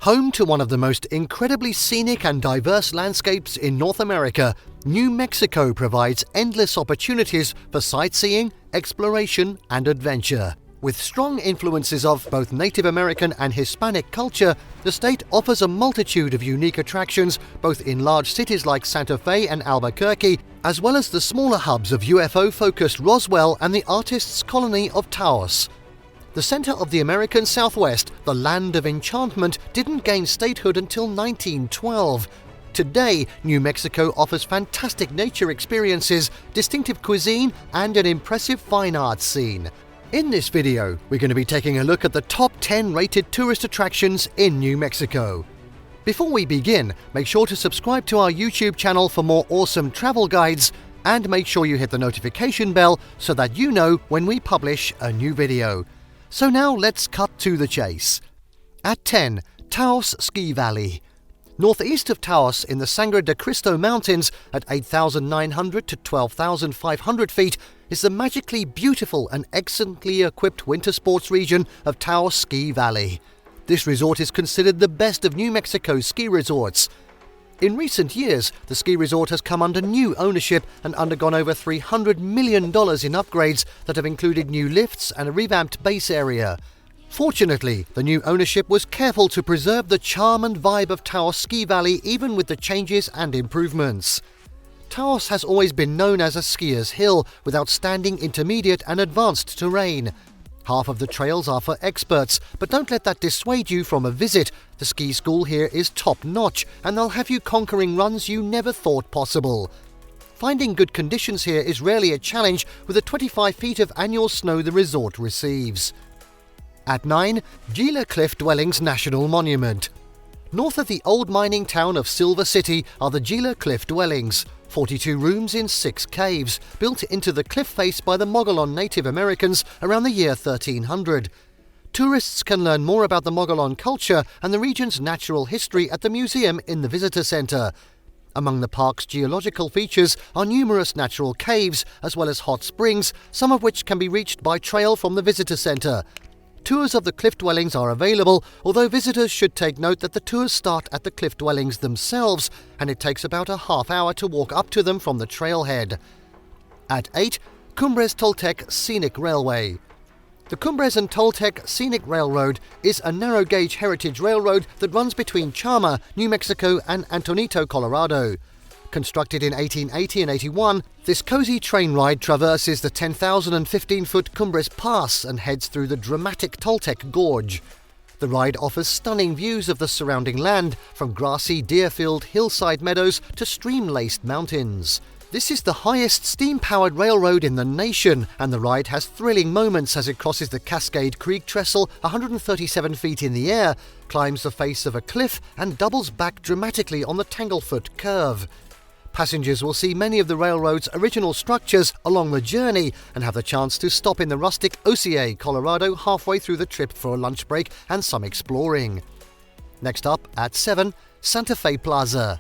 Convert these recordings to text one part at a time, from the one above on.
Home to one of the most incredibly scenic and diverse landscapes in North America, New Mexico provides endless opportunities for sightseeing, exploration, and adventure. With strong influences of both Native American and Hispanic culture, the state offers a multitude of unique attractions both in large cities like Santa Fe and Albuquerque, as well as the smaller hubs of UFO-focused Roswell and the artists' colony of Taos. The center of the American Southwest, the Land of Enchantment, didn't gain statehood until 1912. Today, New Mexico offers fantastic nature experiences, distinctive cuisine, and an impressive fine arts scene. In this video, we're going to be taking a look at the top 10 rated tourist attractions in New Mexico. Before we begin, make sure to subscribe to our YouTube channel for more awesome travel guides, and make sure you hit the notification bell so that you know when we publish a new video. So now let's cut to the chase. At 10, Taos Ski Valley. Northeast of Taos in the Sangre de Cristo Mountains at 8,900 to 12,500 feet is the magically beautiful and excellently equipped winter sports region of Taos Ski Valley. This resort is considered the best of New Mexico's ski resorts. In recent years, the ski resort has come under new ownership and undergone over $300 million in upgrades that have included new lifts and a revamped base area. Fortunately, the new ownership was careful to preserve the charm and vibe of Taos Ski Valley even with the changes and improvements. Taos has always been known as a skier's hill with outstanding intermediate and advanced terrain. Half of the trails are for experts, but don't let that dissuade you from a visit. The ski school here is top-notch, and they'll have you conquering runs you never thought possible. Finding good conditions here is rarely a challenge with the 25 feet of annual snow the resort receives. At 9, Gila Cliff Dwellings National Monument. North of the old mining town of Silver City are the Gila Cliff Dwellings, 42 rooms in 6 caves, built into the cliff face by the Mogollon Native Americans around the year 1300. Tourists can learn more about the Mogollon culture and the region's natural history at the museum in the visitor center. Among the park's geological features are numerous natural caves, as well as hot springs, some of which can be reached by trail from the visitor center. Tours of the cliff dwellings are available, although visitors should take note that the tours start at the cliff dwellings themselves, and it takes about a half hour to walk up to them from the trailhead. At 8, Cumbres-Toltec Scenic Railway. The Cumbres-Toltec Scenic Railroad is a narrow-gauge heritage railroad that runs between Chama, New Mexico and Antonito, Colorado. Constructed in 1880 and 81, this cozy train ride traverses the 10,015-foot Cumbres Pass and heads through the dramatic Toltec Gorge. The ride offers stunning views of the surrounding land, from grassy, deer-filled hillside meadows to stream-laced mountains. This is the highest steam-powered railroad in the nation, and the ride has thrilling moments as it crosses the Cascade Creek Trestle 137 feet in the air, climbs the face of a cliff, and doubles back dramatically on the Tanglefoot Curve. Passengers will see many of the railroad's original structures along the journey and have the chance to stop in the rustic Osceola, Colorado halfway through the trip for a lunch break and some exploring. Next up, at 7, Santa Fe Plaza.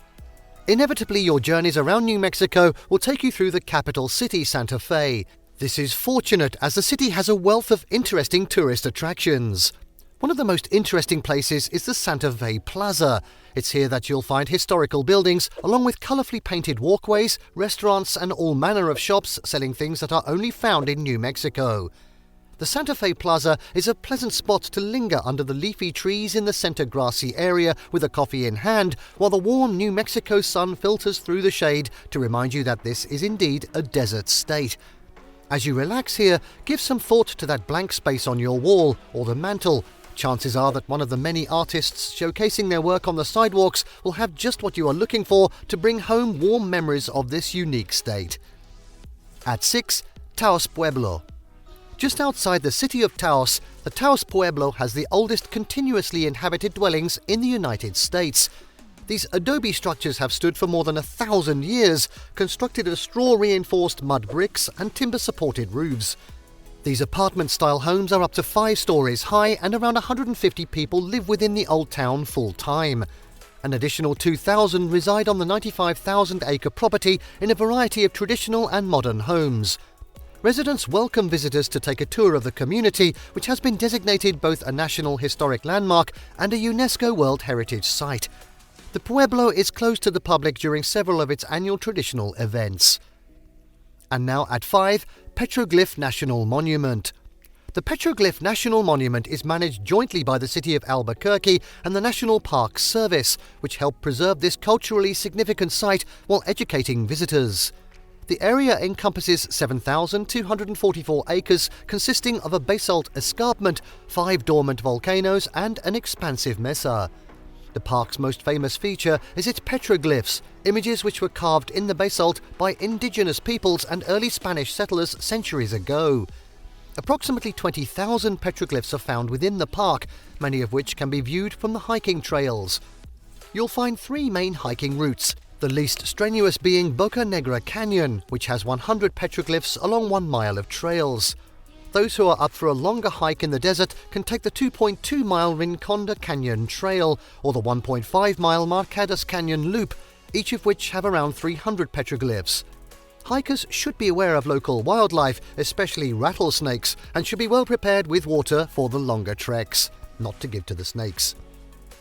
Inevitably, your journeys around New Mexico will take you through the capital city, Santa Fe. This is fortunate as the city has a wealth of interesting tourist attractions. One of the most interesting places is the Santa Fe Plaza. It's here that you'll find historical buildings, along with colourfully painted walkways, restaurants and all manner of shops selling things that are only found in New Mexico. The Santa Fe Plaza is a pleasant spot to linger under the leafy trees in the center grassy area with a coffee in hand, while the warm New Mexico sun filters through the shade to remind you that this is indeed a desert state. As you relax here, give some thought to that blank space on your wall or the mantel. Chances are that one of the many artists showcasing their work on the sidewalks will have just what you are looking for to bring home warm memories of this unique state. At 6, Taos Pueblo. Just outside the city of Taos, the Taos Pueblo has the oldest continuously inhabited dwellings in the United States. These adobe structures have stood for more than 1,000 years, constructed of straw-reinforced mud bricks and timber-supported roofs. These apartment-style homes are up to 5 stories high, and around 150 people live within the old town full-time. An additional 2,000 reside on the 95,000-acre property in a variety of traditional and modern homes. Residents welcome visitors to take a tour of the community, which has been designated both a National Historic Landmark and a UNESCO World Heritage Site. The Pueblo is closed to the public during several of its annual traditional events. And now at 5, Petroglyph National Monument. The Petroglyph National Monument is managed jointly by the City of Albuquerque and the National Park Service, which help preserve this culturally significant site while educating visitors. The area encompasses 7,244 acres consisting of a basalt escarpment, 5 dormant volcanoes and an expansive mesa. The park's most famous feature is its petroglyphs, images which were carved in the basalt by indigenous peoples and early Spanish settlers centuries ago. Approximately 20,000 petroglyphs are found within the park, many of which can be viewed from the hiking trails. You'll find 3 main hiking routes, the least strenuous being Boca Negra Canyon, which has 100 petroglyphs along 1 mile of trails. Those who are up for a longer hike in the desert can take the 2.2-mile Rinconda Canyon Trail or the 1.5-mile Marcadas Canyon Loop, each of which have around 300 petroglyphs. Hikers should be aware of local wildlife, especially rattlesnakes, and should be well prepared with water for the longer treks, not to give to the snakes.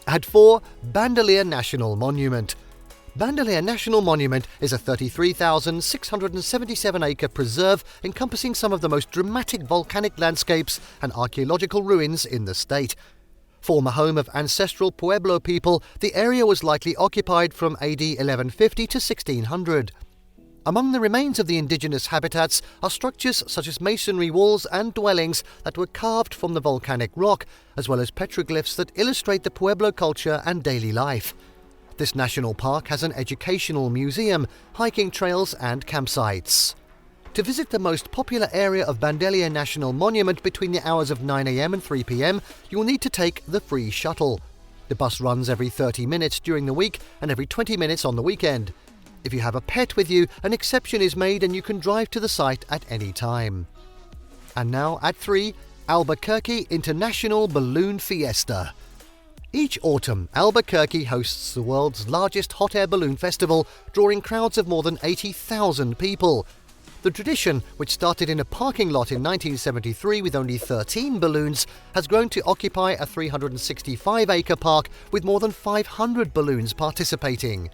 At 4, Bandelier National Monument. Bandelier National Monument is a 33,677-acre preserve encompassing some of the most dramatic volcanic landscapes and archaeological ruins in the state. Former home of ancestral Pueblo people, the area was likely occupied from AD 1150 to 1600. Among the remains of the indigenous habitats are structures such as masonry walls and dwellings that were carved from the volcanic rock, as well as petroglyphs that illustrate the Pueblo culture and daily life. This national park has an educational museum, hiking trails and campsites. To visit the most popular area of Bandelier National Monument between the hours of 9 a.m. and 3 p.m, you will need to take the free shuttle. The bus runs every 30 minutes during the week and every 20 minutes on the weekend. If you have a pet with you, an exception is made and you can drive to the site at any time. And now at 3, Albuquerque International Balloon Fiesta. Each autumn, Albuquerque hosts the world's largest hot air balloon festival, drawing crowds of more than 80,000 people. The tradition, which started in a parking lot in 1973 with only 13 balloons, has grown to occupy a 365-acre park with more than 500 balloons participating.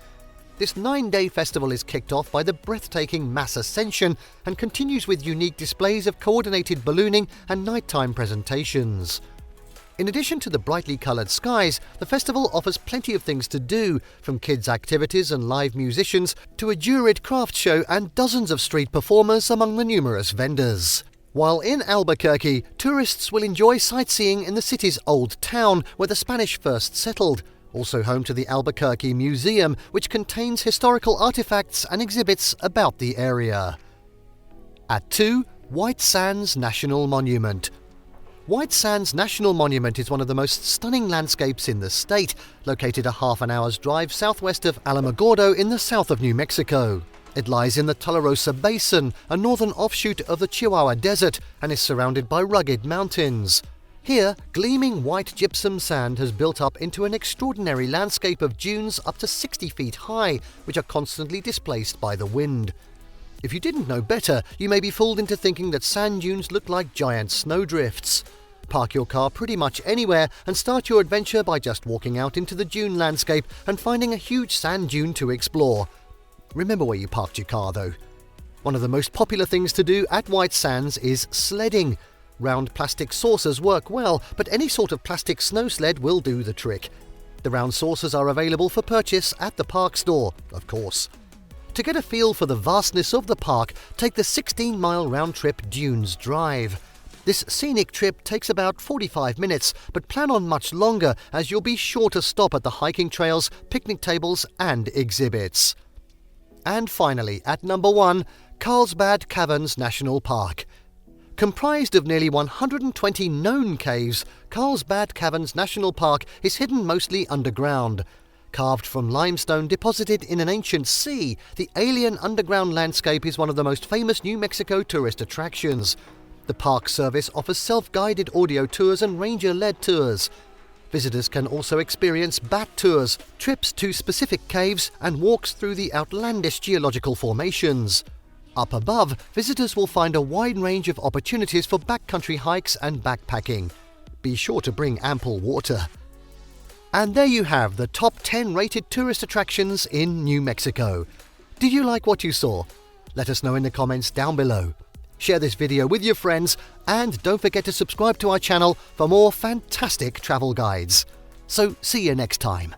This 9-day festival is kicked off by the breathtaking Mass Ascension and continues with unique displays of coordinated ballooning and nighttime presentations. In addition to the brightly coloured skies, the festival offers plenty of things to do, from kids' activities and live musicians to a juried craft show and dozens of street performers among the numerous vendors. While in Albuquerque, tourists will enjoy sightseeing in the city's old town where the Spanish first settled, also home to the Albuquerque Museum, which contains historical artifacts and exhibits about the area. At 2, White Sands National Monument. White Sands National Monument is one of the most stunning landscapes in the state, located a half an hour's drive southwest of Alamogordo in the south of New Mexico. It lies in the Tularosa Basin, a northern offshoot of the Chihuahua Desert, and is surrounded by rugged mountains. Here, gleaming white gypsum sand has built up into an extraordinary landscape of dunes up to 60 feet high, which are constantly displaced by the wind. If you didn't know better, you may be fooled into thinking that sand dunes look like giant snowdrifts. Park your car pretty much anywhere and start your adventure by just walking out into the dune landscape and finding a huge sand dune to explore. Remember where you parked your car though. One of the most popular things to do at White Sands is sledding. Round plastic saucers work well, but any sort of plastic snow sled will do the trick. The round saucers are available for purchase at the park store, of course. To get a feel for the vastness of the park, take the 16-mile round-trip Dunes Drive. This scenic trip takes about 45 minutes, but plan on much longer as you'll be sure to stop at the hiking trails, picnic tables and exhibits. And finally, at number 1, Carlsbad Caverns National Park. Comprised of nearly 120 known caves, Carlsbad Caverns National Park is hidden mostly underground. Carved from limestone deposited in an ancient sea, the alien underground landscape is one of the most famous New Mexico tourist attractions. The Park Service offers self-guided audio tours and ranger-led tours. Visitors can also experience bat tours, trips to specific caves, and walks through the outlandish geological formations. Up above, visitors will find a wide range of opportunities for backcountry hikes and backpacking. Be sure to bring ample water. And there you have the top 10 rated tourist attractions in New Mexico. Did you like what you saw? Let us know in the comments down below. Share this video with your friends and don't forget to subscribe to our channel for more fantastic travel guides. So see you next time.